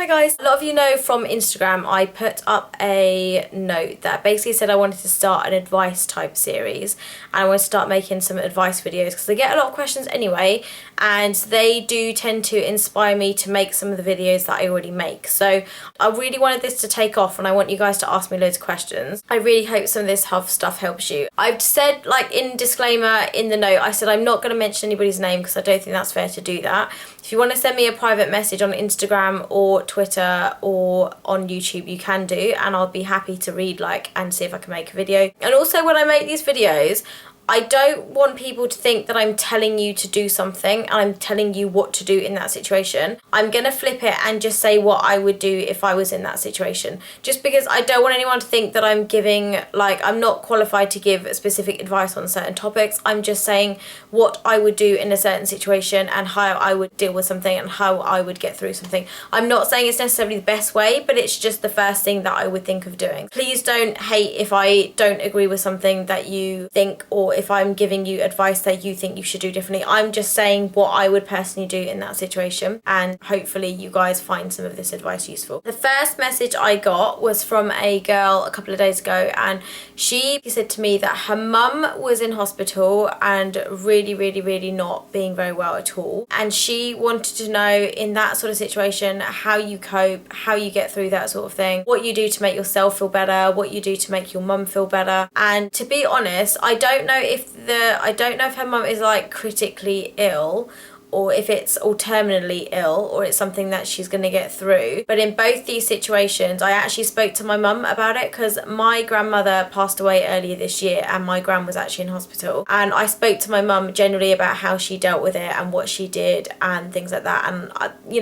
Hi guys, a lot of you know from Instagram I put up a note that basically said I wanted to start an advice type series and I want to start making some advice videos because I get a lot of questions anyway and they do tend to inspire me to make some of the videos that I already make. So I really wanted this to take off and I want you guys to ask me loads of questions. I really hope some of this health stuff helps you. I've said, like in disclaimer in the note, I said I'm not going to mention anybody's name because I don't think that's fair to do that. If you want to send me a private message on Instagram or Twitter or on YouTube, you can do, and I'll be happy to read and see if I can make a video. And also when I make these videos, I don't want people to think that I'm telling you to do something and I'm telling you what to do in that situation. I'm going to flip it and just say what I would do if I was in that situation. Just because I don't want anyone to think that I'm giving, I'm not qualified to give specific advice on certain topics. I'm just saying what I would do in a certain situation and how I would deal with something and how I would get through something. I'm not saying it's necessarily the best way, but it's just the first thing that I would think of doing. Please don't hate if I don't agree with something that you think, or if I'm giving you advice that you think you should do differently. I'm just saying what I would personally do in that situation, and hopefully you guys find some of this advice useful. The first message I got was from a girl a couple of days ago, and she said to me that her mum was in hospital and really not being very well at all, and she wanted to know in that sort of situation how you cope, how you get through that sort of thing, what you do to make yourself feel better, what you do to make your mum feel better. And to be honest, I don't know if her mum is critically ill, or if it's all terminally ill, or it's something that she's going to get through. But in both these situations, I actually spoke to my mum about it because my grandmother passed away earlier this year and my gran was actually in hospital. And I spoke to my mum generally about how she dealt with it and what she did and things like that. And,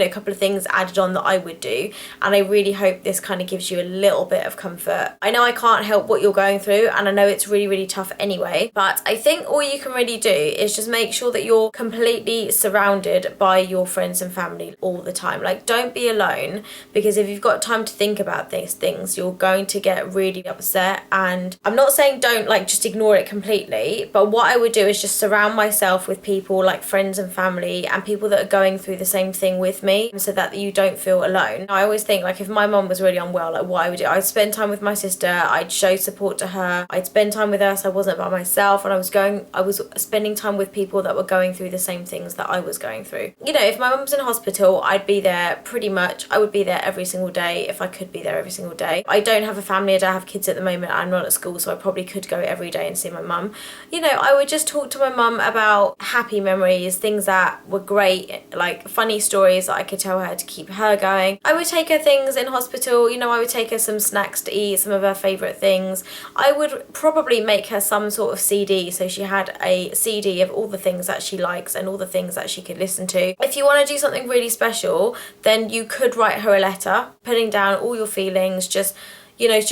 a couple of things added on that I would do. And I really hope this kind of gives you a little bit of comfort. I know I can't help what you're going through, and I know it's really tough anyway. But I think all you can really do is just make sure that you're completely surrounded by your friends and family all the time. Don't be alone, because if you've got time to think about these things, you're going to get really upset. And I'm not saying don't just ignore it completely, but what I would do is just surround myself with people like friends and family and people that are going through the same thing with me, so that you don't feel alone. I always think if my mum was really unwell, what I would do, I'd spend time with my sister, I'd show support to her, I'd spend time with her so I wasn't by myself, and I was spending time with people that were going through the same things that I was going through. If my mum's in hospital, I'd be there pretty much. I would be there every single day if I could be there every single day. I don't have a family, I don't have kids at the moment, I'm not at school, so I probably could go every day and see my mum. I would just talk to my mum about happy memories, things that were great, funny stories that I could tell her to keep her going. I would take her things in hospital, I would take her some snacks to eat, some of her favourite things. I would probably make her some sort of CD, so she had a CD of all the things that she likes and all the things that she could listen to. If you want to do something really special, then you could write her a letter, putting down all your feelings, just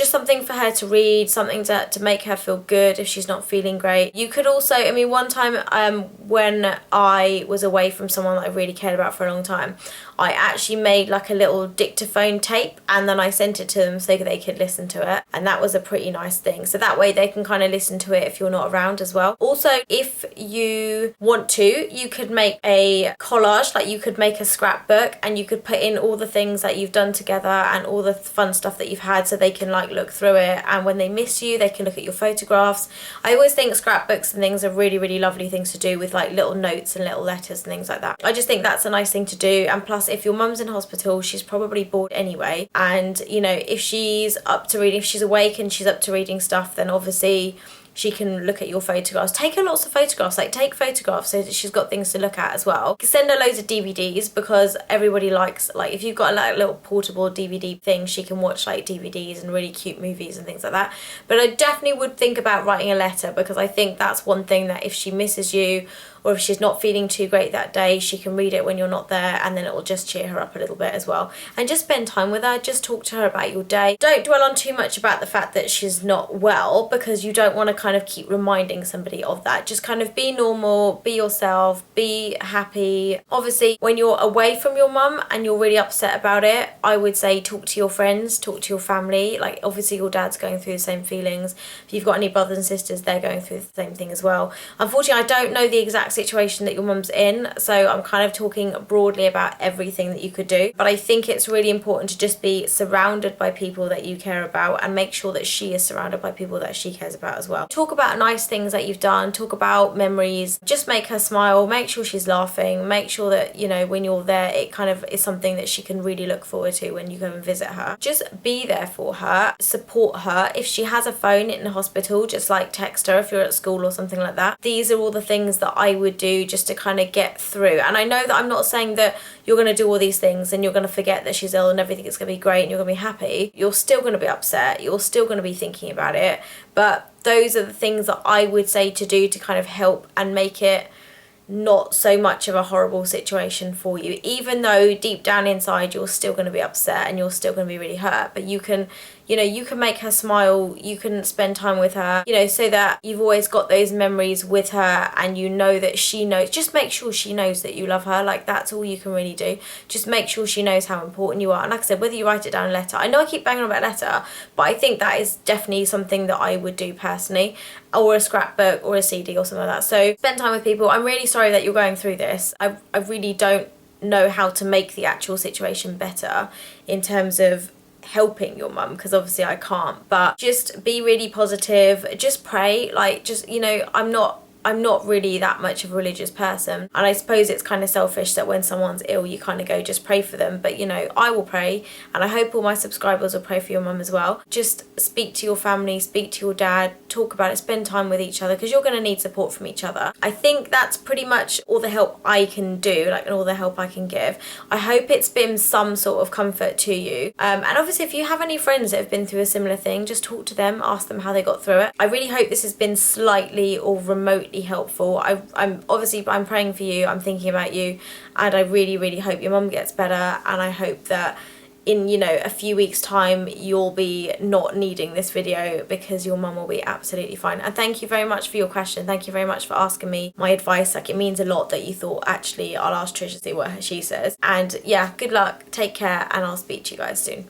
something for her to read, something to make her feel good if she's not feeling great. You could also, one time when I was away from someone that I really cared about for a long time, I actually made a little dictaphone tape and then I sent it to them so they could listen to it, and that was a pretty nice thing. So that way they can kind of listen to it if you're not around as well. Also, if you want to, you could make a collage, you could make a scrapbook and you could put in all the things that you've done together and all the fun stuff that you've had, so they can look through it, and when they miss you they can look at your photographs. I always think scrapbooks and things are really lovely things to do with little notes and little letters and things like that. I just think that's a nice thing to do. And plus, if your mum's in hospital, she's probably bored anyway, and if she's up to reading, if she's awake and she's up to reading stuff, then obviously she can look at your photographs. Take her lots of photographs, take photographs so that she's got things to look at as well. Send her loads of DVDs, because everybody likes, if you've got a little portable DVD thing, she can watch DVDs and really cute movies and things like that. But I definitely would think about writing a letter, because I think that's one thing that if she misses you, or if she's not feeling too great that day, she can read it when you're not there, and then it will just cheer her up a little bit as well. And just spend time with her, just talk to her about your day. Don't dwell on too much about the fact that she's not well, because you don't want to kind of keep reminding somebody of that. Just kind of be normal, be yourself, be happy. Obviously, when you're away from your mum and you're really upset about it, I would say talk to your friends, talk to your family. Obviously your dad's going through the same feelings. If you've got any brothers and sisters, they're going through the same thing as well. Unfortunately, I don't know the exact exact situation that your mum's in, so I'm kind of talking broadly about everything that you could do. But I think it's really important to just be surrounded by people that you care about and make sure that she is surrounded by people that she cares about as well. Talk about nice things that you've done, talk about memories, just make her smile, make sure she's laughing, make sure that, you know, when you're there, it kind of is something that she can really look forward to when you go and visit her. Just be there for her, support her. If she has a phone in the hospital, just like text her if you're at school or something like that. These are all the things that I would do just to kind of get through. And I know that I'm not saying that you're going to do all these things and you're going to forget that she's ill and everything is going to be great and you're going to be happy. You're still going to be upset, you're still going to be thinking about it, but those are the things that I would say to do to kind of help and make it not so much of a horrible situation for you, even though deep down inside you're still going to be upset and you're still going to be really hurt. But you can, you know, you can make her smile, you can spend time with her, you know, so that you've always got those memories with her and you know that she knows. Just make sure she knows that you love her. Like, that's all you can really do. Just make sure she knows how important you are. And like I said, whether you write it down in a letter, I know I keep banging on about a letter, but I think that is definitely something that I would do personally, or a scrapbook or a CD or something like that. So spend time with people. I'm really sorry that you're going through this. I really don't know how to make the actual situation better in terms of helping your mum, because obviously I can't, but just be really positive, just pray. Like, just, you know, I'm not really that much of a religious person, and I suppose it's kind of selfish that when someone's ill you kind of go just pray for them, but you know, I will pray, and I hope all my subscribers will pray for your mum as well. Just speak to your family, speak to your dad, talk about it, spend time with each other, because you're going to need support from each other. I think that's pretty much all the help I can do, like, and all the help I can give. I hope it's been some sort of comfort to you, and obviously if you have any friends that have been through a similar thing, just talk to them, ask them how they got through it. I really hope this has been slightly or remotely helpful. I'm praying for you, I'm thinking about you, and I really hope your mum gets better, and I hope that in, you know, a few weeks time you'll be not needing this video because your mum will be absolutely fine. And thank you very much for your question, thank you very much for asking me my advice. Like, it means a lot that you thought, actually I'll ask Trish to see what she says. And yeah, good luck, take care, and I'll speak to you guys soon.